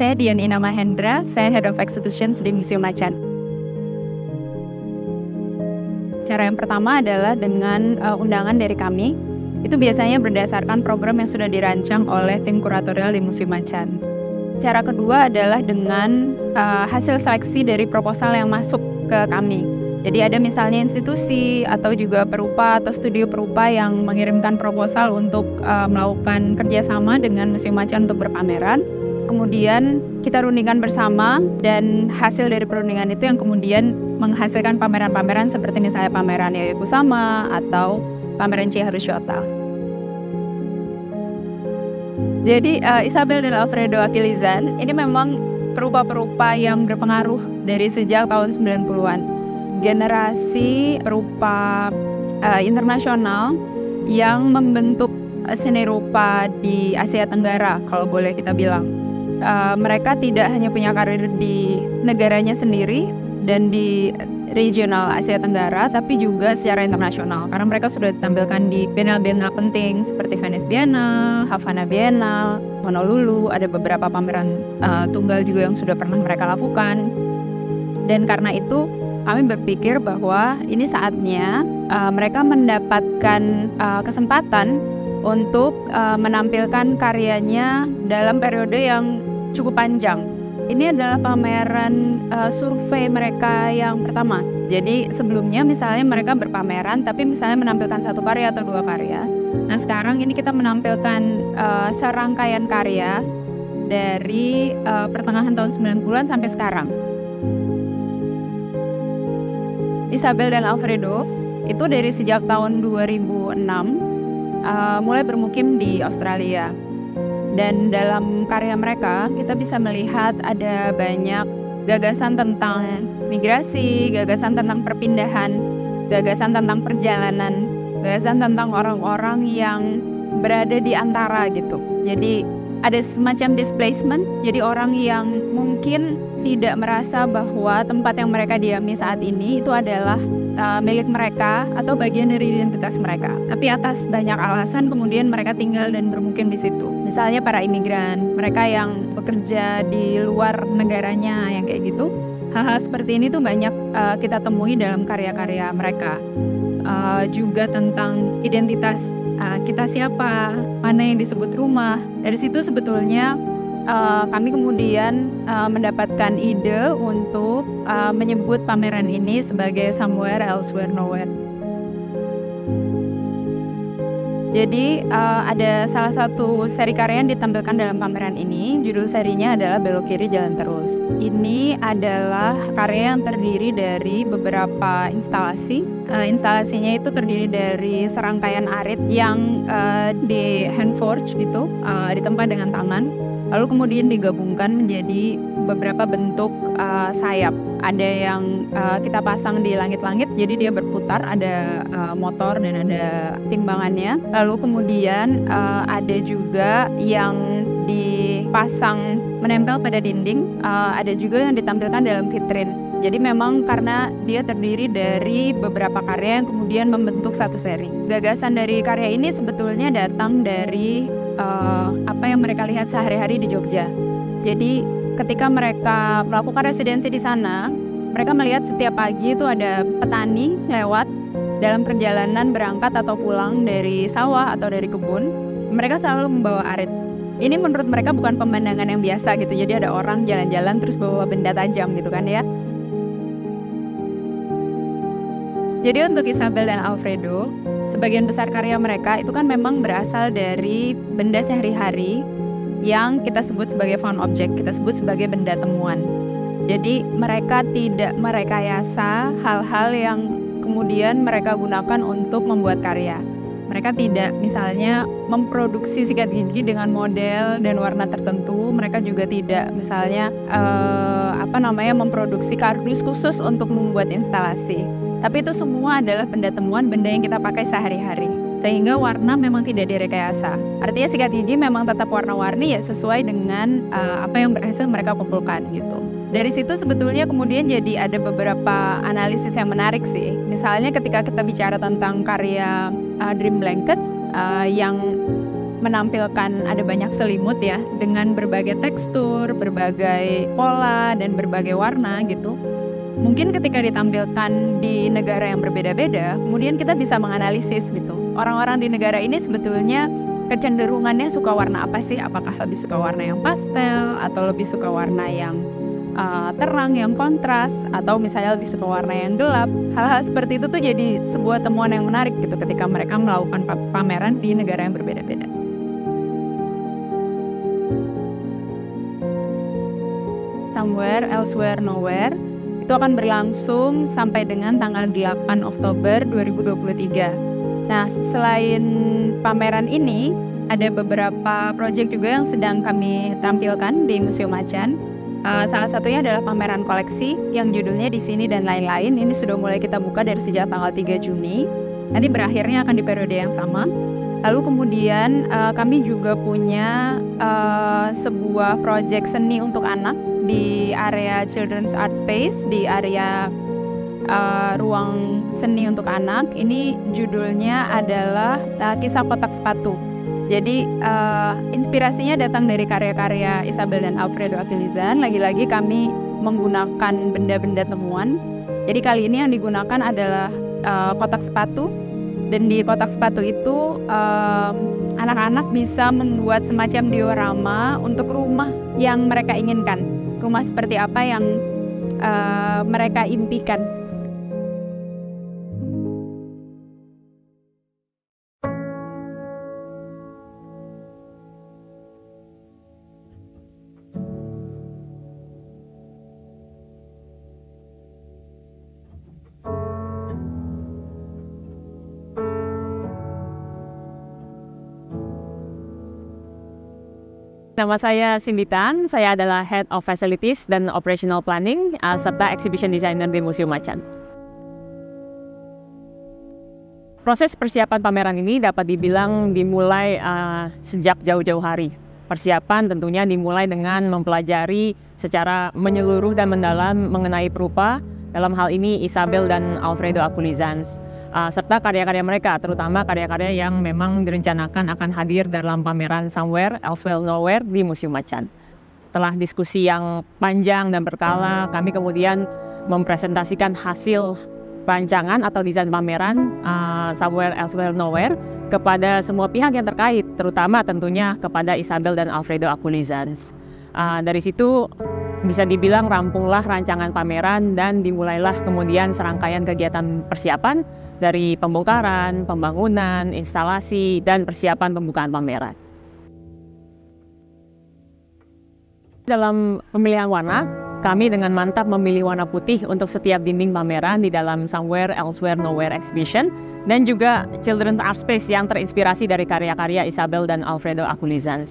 Saya Dian Ina Mahendra, saya Head of Exhibitions di Museum Macan. Cara yang pertama adalah dengan undangan dari kami. Itu biasanya berdasarkan program yang sudah dirancang oleh tim kuratorial di Museum Macan. Cara kedua adalah dengan hasil seleksi dari proposal yang masuk ke kami. Jadi ada misalnya institusi atau juga perupa atau studio perupa yang mengirimkan proposal untuk melakukan kerjasama dengan Museum Macan untuk berpameran. Kemudian kita rundingkan bersama dan hasil dari perundingan itu yang kemudian menghasilkan pameran-pameran seperti misalnya pameran Yayoi Kusama atau pameran C. Harushota. Jadi Isabel dan Alfredo Achillizan ini memang perupa-perupa yang berpengaruh dari sejak tahun 90-an. Generasi perupa internasional yang membentuk seni rupa di Asia Tenggara, kalau boleh kita bilang. Mereka tidak hanya punya karir di negaranya sendiri dan di regional Asia Tenggara, tapi juga secara internasional karena mereka sudah ditampilkan di biennale-biennale penting seperti Venice Biennale, Havana Biennale, Honolulu. Ada beberapa pameran tunggal juga yang sudah pernah mereka lakukan. Dan karena itu kami berpikir bahwa ini saatnya mereka mendapatkan kesempatan untuk menampilkan karyanya dalam periode yang cukup panjang. Ini adalah pameran survei mereka yang pertama. Jadi sebelumnya misalnya mereka berpameran tapi misalnya menampilkan satu karya atau dua karya. Nah sekarang ini kita menampilkan serangkaian karya dari pertengahan tahun 90-an sampai sekarang. Isabel dan Alfredo itu dari sejak tahun 2006 mulai bermukim di Australia. Dan dalam karya mereka kita bisa melihat ada banyak gagasan tentang migrasi, gagasan tentang perpindahan, gagasan tentang perjalanan, gagasan tentang orang-orang yang berada di antara gitu. Jadi ada semacam displacement, jadi orang yang mungkin tidak merasa bahwa tempat yang mereka diami saat ini itu adalah milik mereka atau bagian dari identitas mereka. Tapi atas banyak alasan kemudian mereka tinggal dan bermukim di situ. Misalnya para imigran, mereka yang bekerja di luar negaranya yang kayak gitu. Hal-hal seperti ini tuh banyak kita temui dalam karya-karya mereka. Juga tentang identitas kita siapa, mana yang disebut rumah. Dari situ sebetulnya kami kemudian mendapatkan ide untuk menyebut pameran ini sebagai Somewhere Elsewhere Nowhere. Jadi ada salah satu seri karya yang ditampilkan dalam pameran ini, judul serinya adalah Belok Kiri Jalan Terus. Ini adalah karya yang terdiri dari beberapa instalasi. Instalasinya itu terdiri dari serangkaian arit yang di hand forge gitu, ditempa dengan tangan. Lalu kemudian digabungkan menjadi beberapa bentuk sayap. Ada yang kita pasang di langit-langit, jadi dia berputar, ada motor dan ada timbangannya. Lalu kemudian ada juga yang dipasang menempel pada dinding, ada juga yang ditampilkan dalam vitrin. Jadi memang karena dia terdiri dari beberapa karya yang kemudian membentuk satu seri. Gagasan dari karya ini sebetulnya datang dari apa yang mereka lihat sehari-hari di Jogja. Jadi ketika mereka melakukan residensi di sana, mereka melihat setiap pagi itu ada petani lewat dalam perjalanan berangkat atau pulang dari sawah atau dari kebun. Mereka selalu membawa arit. Ini menurut mereka bukan pemandangan yang biasa gitu. Jadi ada orang jalan-jalan terus bawa benda tajam gitu kan ya. Jadi untuk Isabel dan Alfredo, sebagian besar karya mereka itu kan memang berasal dari benda sehari-hari yang kita sebut sebagai found object, kita sebut sebagai benda temuan. Jadi mereka tidak merekayasa hal-hal yang kemudian mereka gunakan untuk membuat karya. Mereka tidak misalnya memproduksi sikat gigi dengan model dan warna tertentu. Mereka juga tidak misalnya memproduksi kardus khusus untuk membuat instalasi. Tapi itu semua adalah benda temuan, benda yang kita pakai sehari-hari. Sehingga warna memang tidak direkayasa. Artinya sikat gigi memang tetap warna-warni ya sesuai dengan apa yang berhasil mereka kumpulkan gitu. Dari situ sebetulnya kemudian jadi ada beberapa analisis yang menarik sih. Misalnya ketika kita bicara tentang karya Dream Blankets yang menampilkan ada banyak selimut ya, dengan berbagai tekstur, berbagai pola, dan berbagai warna gitu. Mungkin ketika ditampilkan di negara yang berbeda-beda, kemudian kita bisa menganalisis gitu. Orang-orang di negara ini sebetulnya kecenderungannya suka warna apa sih? Apakah lebih suka warna yang pastel, atau lebih suka warna yang terang, yang kontras, atau misalnya lebih suka warna yang gelap. Hal-hal seperti itu tuh jadi sebuah temuan yang menarik gitu ketika mereka melakukan pameran di negara yang berbeda-beda. Somewhere, Elsewhere, Nowhere itu akan berlangsung sampai dengan tanggal 8 Oktober 2023. Nah, selain pameran ini, ada beberapa proyek juga yang sedang kami tampilkan di Museum Macan. Salah satunya adalah pameran koleksi yang judulnya Di Sini dan Lain-lain. Ini sudah mulai kita buka dari sejak tanggal 3 Juni. Nanti berakhirnya akan di periode yang sama. Lalu kemudian kami juga punya sebuah proyek seni untuk anak di area Children's Art Space, di area ruang seni untuk anak. Ini judulnya adalah Kisah Kotak Sepatu. Jadi inspirasinya datang dari karya-karya Isabel dan Alfredo Avilizan. Lagi-lagi kami menggunakan benda-benda temuan. Jadi kali ini yang digunakan adalah kotak sepatu. Dan di kotak sepatu itu anak-anak bisa membuat semacam diorama untuk rumah yang mereka inginkan. Rumah seperti apa yang mereka impikan. Nama saya Cindy Tan, saya adalah Head of Facilities dan Operational Planning serta Exhibition Designer di Museum Macan. Proses persiapan pameran ini dapat dibilang dimulai sejak jauh-jauh hari. Persiapan tentunya dimulai dengan mempelajari secara menyeluruh dan mendalam mengenai perupa, dalam hal ini Isabel dan Alfredo Avilizan, serta karya-karya mereka, terutama karya-karya yang memang direncanakan akan hadir dalam pameran Somewhere, Elsewhere, Nowhere di Museum Macan. Setelah diskusi yang panjang dan berkala, kami kemudian mempresentasikan hasil rancangan atau desain pameran Somewhere, Elsewhere, Nowhere kepada semua pihak yang terkait, terutama tentunya kepada Isabel dan Alfredo Avilizan. Dari situ bisa dibilang rampunglah rancangan pameran dan dimulailah kemudian serangkaian kegiatan persiapan dari pembongkaran, pembangunan, instalasi, dan persiapan pembukaan pameran. Dalam pemilihan warna, kami dengan mantap memilih warna putih untuk setiap dinding pameran di dalam Somewhere, Elsewhere, Nowhere Exhibition, dan juga Children's Art Space yang terinspirasi dari karya-karya Isabel dan Alfredo Avilizan.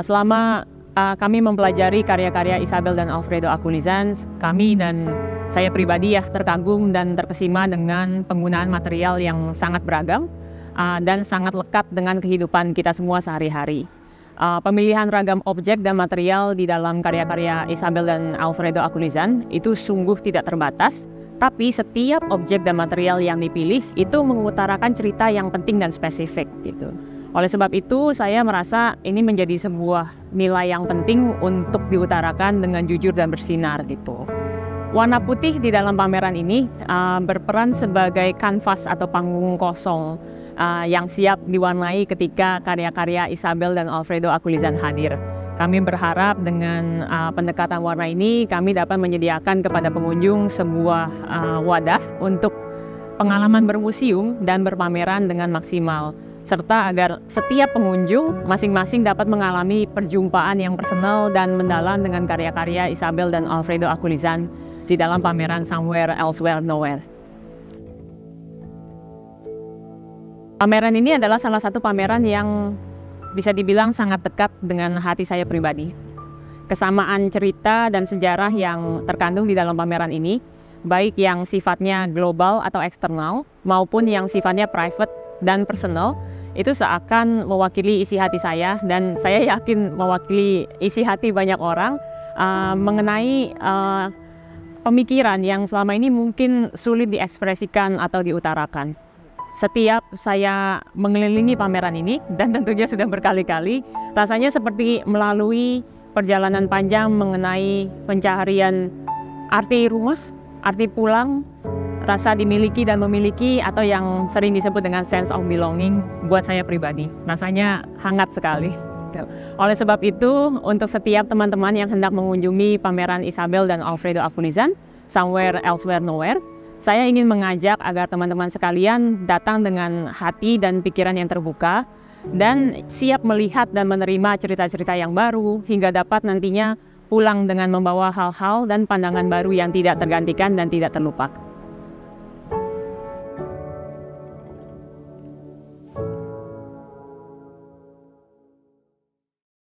Selama kami mempelajari karya-karya Isabel dan Alfredo Avilizan, kami dan saya pribadi terkagum dan terkesima dengan penggunaan material yang sangat beragam dan sangat lekat dengan kehidupan kita semua sehari-hari. Pemilihan ragam objek dan material di dalam karya-karya Isabel dan Alfredo Avilizan itu sungguh tidak terbatas, tapi setiap objek dan material yang dipilih itu mengutarakan cerita yang penting dan spesifik gitu. Oleh sebab itu, saya merasa ini menjadi sebuah nilai yang penting untuk diutarakan dengan jujur dan bersinar gitu. Warna putih di dalam pameran ini berperan sebagai kanvas atau panggung kosong yang siap diwarnai ketika karya-karya Isabel dan Alfredo Avilizan hadir. Kami berharap dengan pendekatan warna ini kami dapat menyediakan kepada pengunjung sebuah wadah untuk pengalaman bermuseum dan berpameran dengan maksimal, serta agar setiap pengunjung masing-masing dapat mengalami perjumpaan yang personal dan mendalam dengan karya-karya Isabel dan Alfredo Avilizan di dalam pameran Somewhere, Elsewhere, Nowhere. Pameran ini adalah salah satu pameran yang bisa dibilang sangat dekat dengan hati saya pribadi. Kesamaan cerita dan sejarah yang terkandung di dalam pameran ini, baik yang sifatnya global atau eksternal, maupun yang sifatnya private dan personal, itu seakan mewakili isi hati saya, dan saya yakin mewakili isi hati banyak orang mengenai pemikiran yang selama ini mungkin sulit diekspresikan atau diutarakan. setiap saya mengelilingi pameran ini, dan tentunya sudah berkali-kali, rasanya seperti melalui perjalanan panjang mengenai pencaharian arti rumah, arti pulang, rasa dimiliki dan memiliki, atau yang sering disebut dengan sense of belonging buat saya pribadi. Rasanya hangat sekali. Oleh sebab itu, untuk setiap teman-teman yang hendak mengunjungi pameran Isabel dan Alfredo Apunizan, Somewhere Elsewhere Nowhere, saya ingin mengajak agar teman-teman sekalian datang dengan hati dan pikiran yang terbuka dan siap melihat dan menerima cerita-cerita yang baru hingga dapat nantinya pulang dengan membawa hal-hal dan pandangan baru yang tidak tergantikan dan tidak terlupakan.